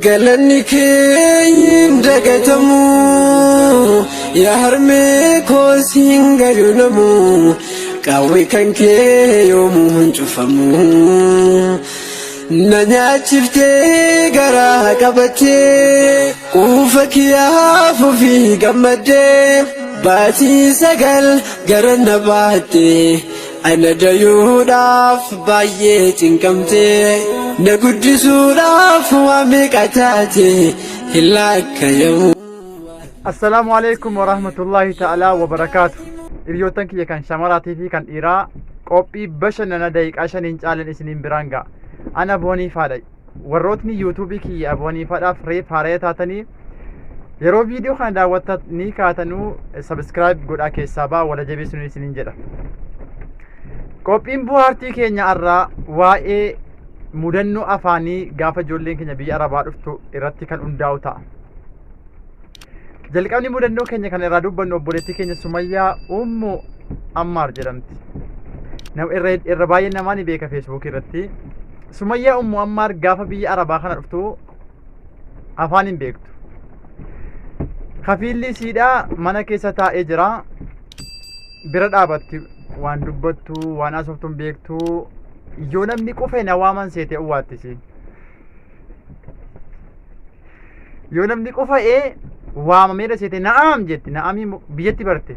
Galanni keenya dagatamu yaa harmee koosiin galunamu qawwee kan kee yoomuu hin cufamu na nyaachiftee garaa qabattee quufa kiyyaafuu fi gammaddee baatii sagal gara na baattee ana dayuudhaaf baay'ee cinqamtee na guddisuudhaaf waa meeqa taate hin lakkaa'amu. Assalaamu alaikum warahmatullahi ta'ala wabarakaatu. Hiriyoottan kiyya kan shamaraatii fi kan dhiiraa qophii bashannana daqiiqaa shaniin caalan isiniin biraan ga'a. Ana Booniifaadha. Warrootni yuutuubii kiyya Booniifaadhaaf reef haaree taatanii yeroo viidiyoo kana daawwattanii kaatanuu sabiskiraayib godhaa keessaa ba'a wala jabeessuun isiniin jedha. Qophiin bu'aartii keenya irraa waa'ee mudannoo afaanii gaafa ijoolleen keenya biyya Arabaa dhuftu irratti kan hundaa'u ta'a. Jalqabni mudannoo keenya kana irraa dubbannu obboleettii keenya Sumayyaa Ummu Ammaar jedhamti. Irra baay'ee namaa ni beeka Facebook irratti. Sumayyaa Ummu Ammaar gaafa biyya Arabaa kana dhuftu afaan hin beektu. Kafiilli isiidhaa mana keessa taa'ee jira. Bira dhaabatti waan dubbattu waan haasoftuun beektu yoo namni qofa na waaman seete uwwaattisi. Yoo namni qofa waamameedha seete na'aam jetti. Na'aamii biyyatti barte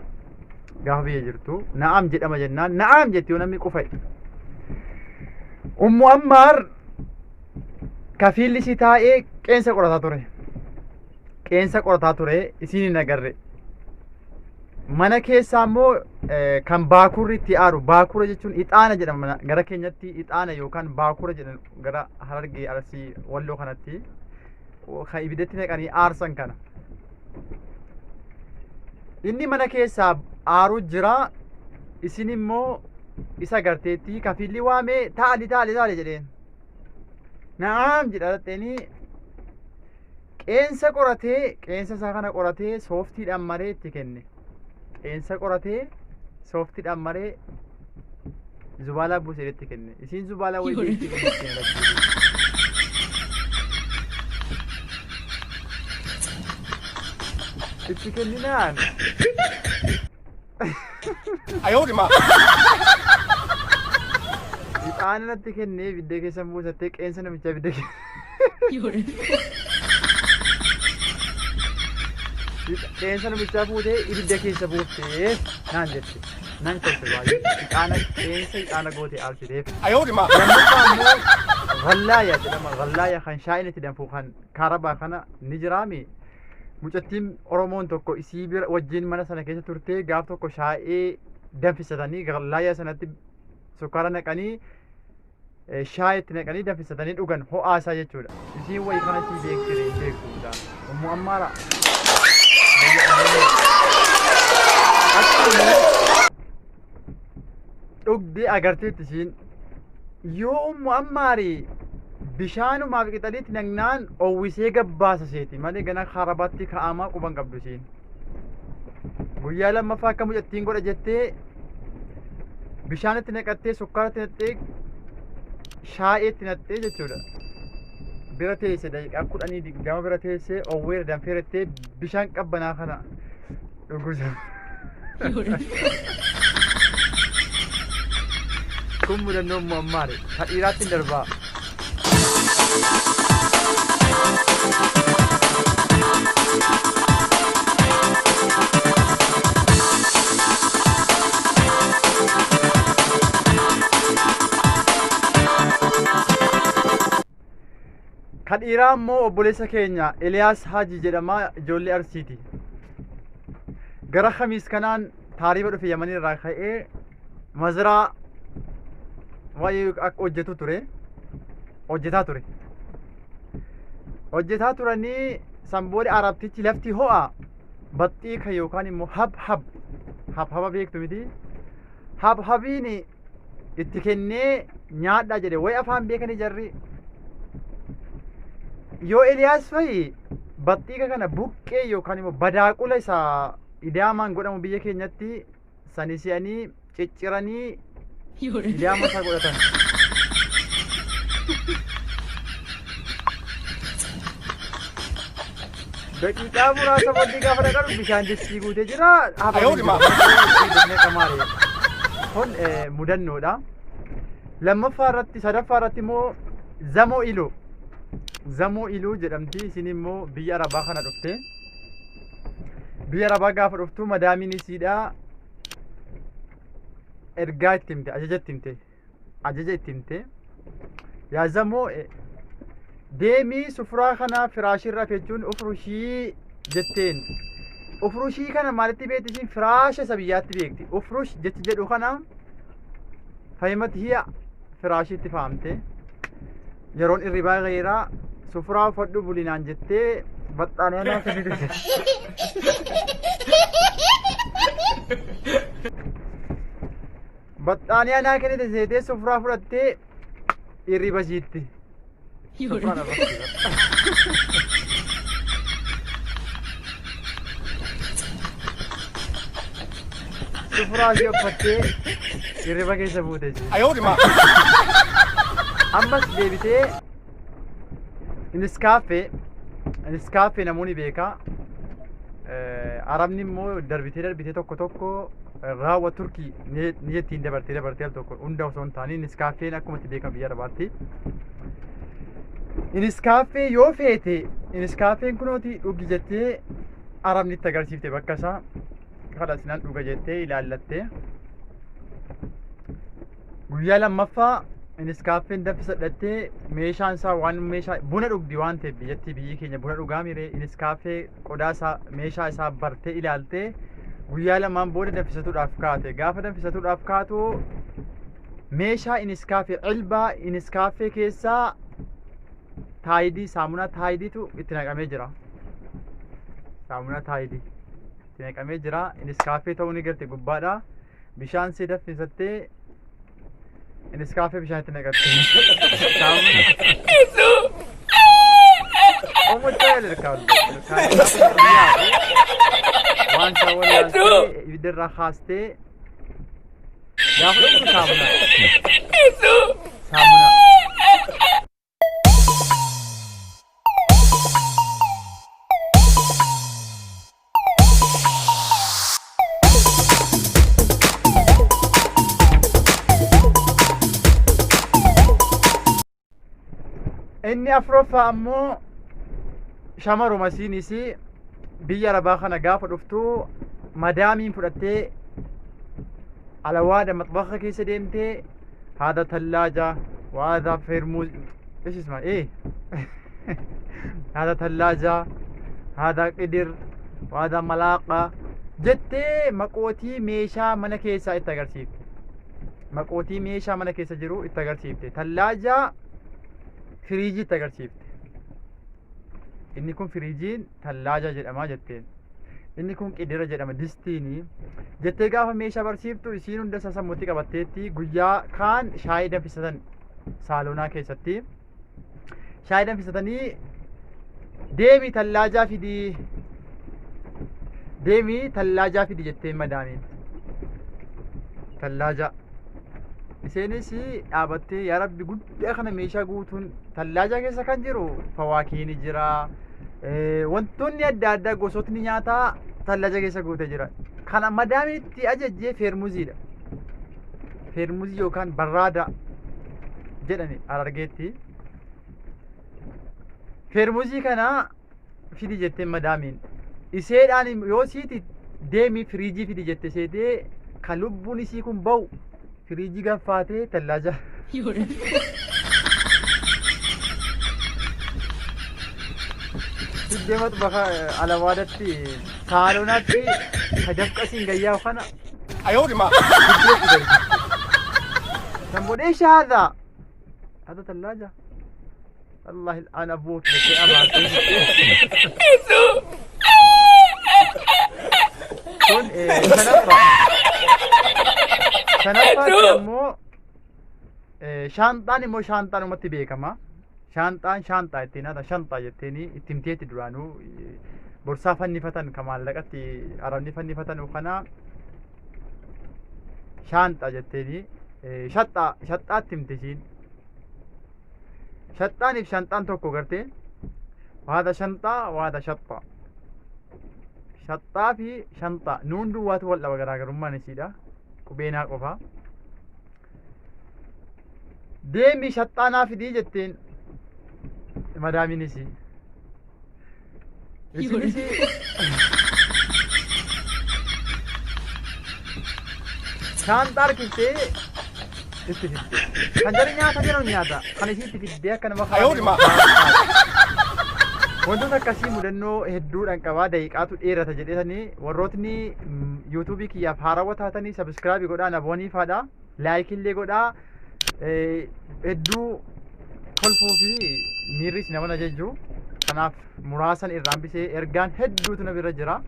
gaafa biyya jirtu na'aam jedhama jennaan na'aam jetti yoo namni qofa. Ummu Ammaar kafiilli isii taa'ee qeensa qorataa ture. Qeensa qorataa ture isiin hin agarre. Mana keessaa immoo kan baakurri itti aaru baakura jechuun ixaana jedhama gara keenyatti ixaana yookaan baakura jedhan gara Harargee Arsii Walloo kanatti kan ibiddatti naqanii aarsan kana. Inni mana keessaa aaru jira isin immoo isa garteetti kafiilli waamee taali jedheen. Na'aam jedha dhatteenii qeensa qoratee qeensa isaa kana qoratee sooftiidhaan maree itti kenne. Qeensa qoratee sooftiidhaan maree zubaalaa buusee itti kenne. Isiin zubaalaa wayii itti kenne. Itti kenninaan. Ayoodima. Ixaana natti kennee ibidda keessa buusattee qeensa namichaa ibidda keessa. Qeensa namichaa fuutee ibidda keessa buuftee naan jette. Nan kolfe baay'ee. Ixaana gootee aarsiteef. Ayoodima. Lammaffaa immoo ghallaaya jedhama. Ghallaaya kan shaayii itti danfu kan kaarabaa kana ni jiraami. Mucattiin Oromoon tokko isii bira wajjin mana sana keessa turtee gaaf tokko shaayii danfisatanii ghallaaya sanatti sukkaara naqanii shaayii itti naqanii danfisatanii dhugan ho'aasaa jechuudha. Isiin wayii kana isii beektire hin beektuudha. Ummu Ammaara. Dhugdee agarteetti isiin yoo Ummu Ammaarii bishaanumaaf qixaliitti nagnaan owwisee gabbaasa seeti malee gana harabaatti ka'amaa quban qabdu isiin. Guyyaa lammaffaa akka mucattiin godha jettee bishaanitti naqattee sukkaaratti naqxee shaayeetti naqxee jechuudha. Bira teesse daqiiqaa 10 bira teessee owweera danfeerettee bishaan qabbanaa kana dhugusa. Kun mudannoo Ummu Ammaari kan dhiiraatti hin darbaa. Kan dhiiraa immoo obboleessa keenya Eliyaas Haji jedhama ijoollee Arsiiti. Gara Khamiis kanaan taariba dhufe Yamanii irraa ka'ee maziraa waa'ee akka hojjetu ture. Hojjetaa turanii sanboodi Arabtichi lafti ho'a baxxii kan yookaan immoo haba beektu miti. Habiin itti kennee nyaadhaa jedhe wayi afaan beekanii jarri. Yoo Eliyaas fa'i Baxxiiqa kana buqqee yookaan immoo badaaqula isaa idaamaan godhamu biyya keenyatti sani si'anii cicciranii idaama isaa godhatan. Daqiiqaa muraasa booddee gaafa dhaqanu bishaan distii guutee jira. Kun mudannoodha. Lammaffaa irratti sadaffaa irratti immoo zamoo iluu. Zamoo iluu jedhamti. Isin immoo biyya arabaa kana dhufte. Biyya arabaa gaafa dhuftu madaamiin isiidha. Ergaa itti himte, ajaja itti himte. Ajaja itti himte. Yaa zamoo deemii sufuraa kana firaashirra jechuun ufrushii jetteen. Ufrushii kana maalitti beekti isin firaasha isa biyyaatti beekti. Ufrush jechi jedhu kana fayyimatti hiya firaashiitti fahamte. Yeroon irribaa gaheeraa sufuraa uffadhu bulinaan jettee baxxaanee naa kennite. Baxxaanee naa kennite seetee sufuraa fudhattee irriba ishiitti. Sufuraa ishee uffattee irriba keessa buute ishee. Ammas deebitee iniskaaffee namoonni beekaa. Arabni immoo darbitee tokko raawwa turkii ni jettiin dabartee al tokko hunda osoo hin taane iniskaaffeen akkuma itti beekamu biyya arabaatti. Iniskaaffee yoo feete iniskaaffeen kunooti dhugi jettee arabni itti agarsiifte bakka isaa kadha sinan dhuga jettee ilaallattee guyyaa lammaffaa iniskaaffeen danfisa dhattee meeshaan isaa waan meeshaa buna dhugdi waan ta'eef biyyi keenya buna dhugaa miree iniskaaffee qodaa isaa meeshaa isaa bartee ilaaltee guyyaa lamaan booda danfisatuudhaaf kaate. Gaafa danfisatuudhaaf kaatu meeshaa iniskaaffee cilbaa iniskaaffee keessaa taayidii saamunaa taayidiitu itti naqamee jira. Saamunaa taayidii itti naqamee jira. Iniskaaffee ta'uu ni galte gubbaadha. Bishaan see danfisattee iniskaaffee bishaan itti naqatte. Omuchaa ilirkaatu. Waan saawwan laaltee ibiddarraa kaastee gaafa dhugdu saamunaa. Saamunaa. Inni afuraffaa ammoo shamaruma isiinis biyya arabaa kana gaafa dhuftu madaamiin fudhattee alawaadha maxbaxa keessa deemtee haada tallaaja waada feermuuz ايش اسمها ايه هذا ثلاجة هذا قدر وهذا ملاقة جتي مقوتي ميشا من كيسا اتغرسيفت مقوتي ميشا من كيسا جرو اتغرسيفت ثلاجة فريجي اتغرسيفت inni kun firiijiin tallaaja jedhama jetteen inni kun qidira jedhama distiini jettee gaafa meeshaa barsiiftu isiin hunda isa sammuutti qabatteetti guyyaa kaan shaayii danfisatan saaloonaa keessatti shaayii danfisatanii deemii tallaajaa fidi jetteen madaamiin tallaaja iseenis dhaabattee yaa rabbi guddaa kana meeshaa guutuun tallaajaa keessa kan jiru fawaakiini jira wantoonni adda addaa gosootni nyaataa tallaaja keessa guutee jira kana madaamiitti ajajjee feermuuziidha feermuuzii yookaan barraada jedhani arargeetti feermuuzii kana fidi jetteen madaamiin iseedhaan yoo siiti deemii firiijii fidi jette seetee kan lubbuun isii kun ba'u firiijii gaffaatee tallaaja deematu bakka alawaadatti saalonaatti kadafqasiin gayyaa kana ayodima kan bodhee shaada hada tallaaja والله الآن أبوك بس كن سنفرة مو شانطان مو شانطان متي بيكما Shaanxaan shaanxaa ittiin haata shanxaa jetteeni ittiin teetti duraanuu borsaa fannifatan ka maallaqatti arabni fannifatan kana shaanxaa jetteeni shaxxaatti himti isiin. Shaxxaaniif shanxaan tokko gartee waada shanxaa waada shaxxaa. Shaxxaa fi shanxaa nuun duwwaatu wal dhaba garaagarummaan isiidha. Qubeenaa qofa. Deemii shaxxaanaa fidii jetteen madaaminis. Isinis shaanxaa harkiftee itti fidde. Kan jara nyaata jedhamu nyaata. Kan isii itti fiddee akka nama wantoota akkasii mudannoo hedduudhaan qabaa daqiiqaatu dheerata jedhetanii warrootni yuutuubii kiyyaaf haarawwa taatanii sabiskiraabii godhaa abooniifaadha laayikillee godhaa hedduu kolfuu fi miirris nama ajajju kanaaf muraasan irraan bisee ergaan hedduutu na bira jira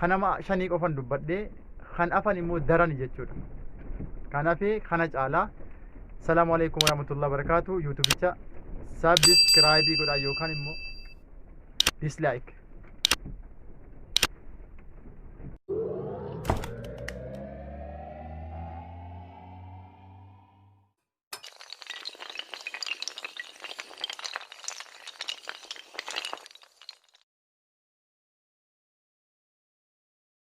kanama 5 qofan dubbadhee kan afan immoo daran jechuudha kanaaf kana caalaa salaamu alaykum warahmatullahi wabarakatuh yuutuubicha sabiskiraabii godhaa yookaan immoo dislike